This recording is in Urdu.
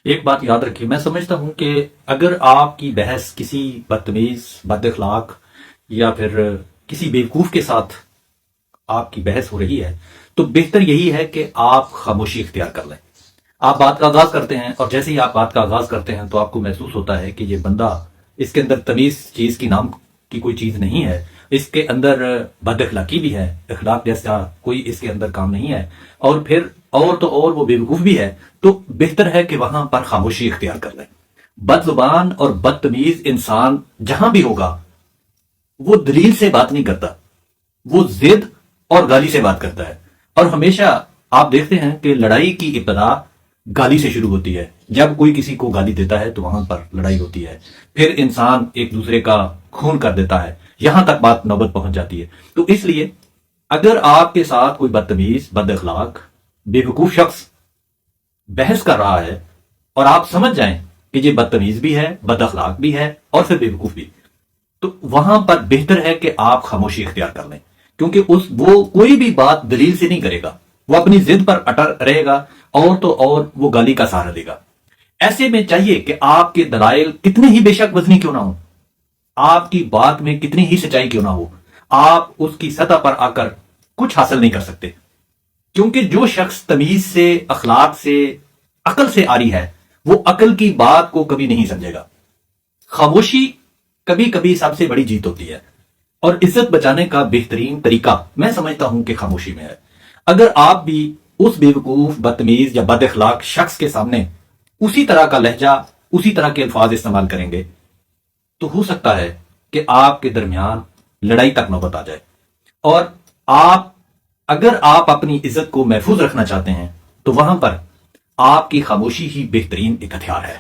ایک بات یاد رکھیے، میں سمجھتا ہوں کہ اگر آپ کی بحث کسی بدتمیز، بد اخلاق یا پھر کسی بیوقوف کے ساتھ آپ کی بحث ہو رہی ہے تو بہتر یہی ہے کہ آپ خاموشی اختیار کر لیں۔ آپ بات کا آغاز کرتے ہیں اور جیسے ہی آپ بات کا آغاز کرتے ہیں تو آپ کو محسوس ہوتا ہے کہ یہ بندہ، اس کے اندر تمیز چیز کی نام کی کوئی چیز نہیں ہے، اس کے اندر بد اخلاقی بھی ہے، اخلاق جیسا کوئی اس کے اندر کام نہیں ہے، اور پھر اور تو اور وہ بیوقوف بھی ہے، تو بہتر ہے کہ وہاں پر خاموشی اختیار کر لیں۔ بد زبان اور بدتمیز انسان جہاں بھی ہوگا وہ دلیل سے بات نہیں کرتا، وہ ضد اور گالی سے بات کرتا ہے۔ اور ہمیشہ آپ دیکھتے ہیں کہ لڑائی کی ابتدا گالی سے شروع ہوتی ہے۔ جب کوئی کسی کو گالی دیتا ہے تو وہاں پر لڑائی ہوتی ہے، پھر انسان ایک دوسرے کا خون کر دیتا ہے، یہاں تک بات نوبت پہنچ جاتی ہے۔ تو اس لیے اگر آپ کے ساتھ کوئی بدتمیز، بد اخلاق، بیوقوف شخص بحث کر رہا ہے اور آپ سمجھ جائیں کہ یہ بدتمیز بھی ہے، بد اخلاق بھی ہے اور پھر بیوقوف بھی، تو وہاں پر بہتر ہے کہ آپ خاموشی اختیار کر لیں، کیونکہ وہ کوئی بھی بات دلیل سے نہیں کرے گا، وہ اپنی ضد پر اٹل رہے گا اور تو اور وہ گالی کا سہارا دے گا۔ ایسے میں چاہیے کہ آپ کے دلائل کتنے ہی بے شک وزنی کیوں نہ ہوں، آپ کی بات میں کتنی ہی سچائی کیوں نہ ہو، آپ اس کی سطح پر آ کر کچھ حاصل نہیں کر سکتے، کیونکہ جو شخص تمیز سے، اخلاق سے، عقل سے آری ہے وہ عقل کی بات کو کبھی نہیں سمجھے گا۔ خاموشی کبھی کبھی سب سے بڑی جیت ہوتی ہے، اور عزت بچانے کا بہترین طریقہ میں سمجھتا ہوں کہ خاموشی میں ہے۔ اگر آپ بھی اس بیوقوف، بدتمیز یا بد اخلاق شخص کے سامنے اسی طرح کا لہجہ، اسی طرح کے الفاظ استعمال کریں گے تو ہو سکتا ہے کہ آپ کے درمیان لڑائی تک نوبت آ جائے۔ اور اگر آپ اپنی عزت کو محفوظ رکھنا چاہتے ہیں تو وہاں پر آپ کی خاموشی ہی بہترین ایک ہتھیار ہے۔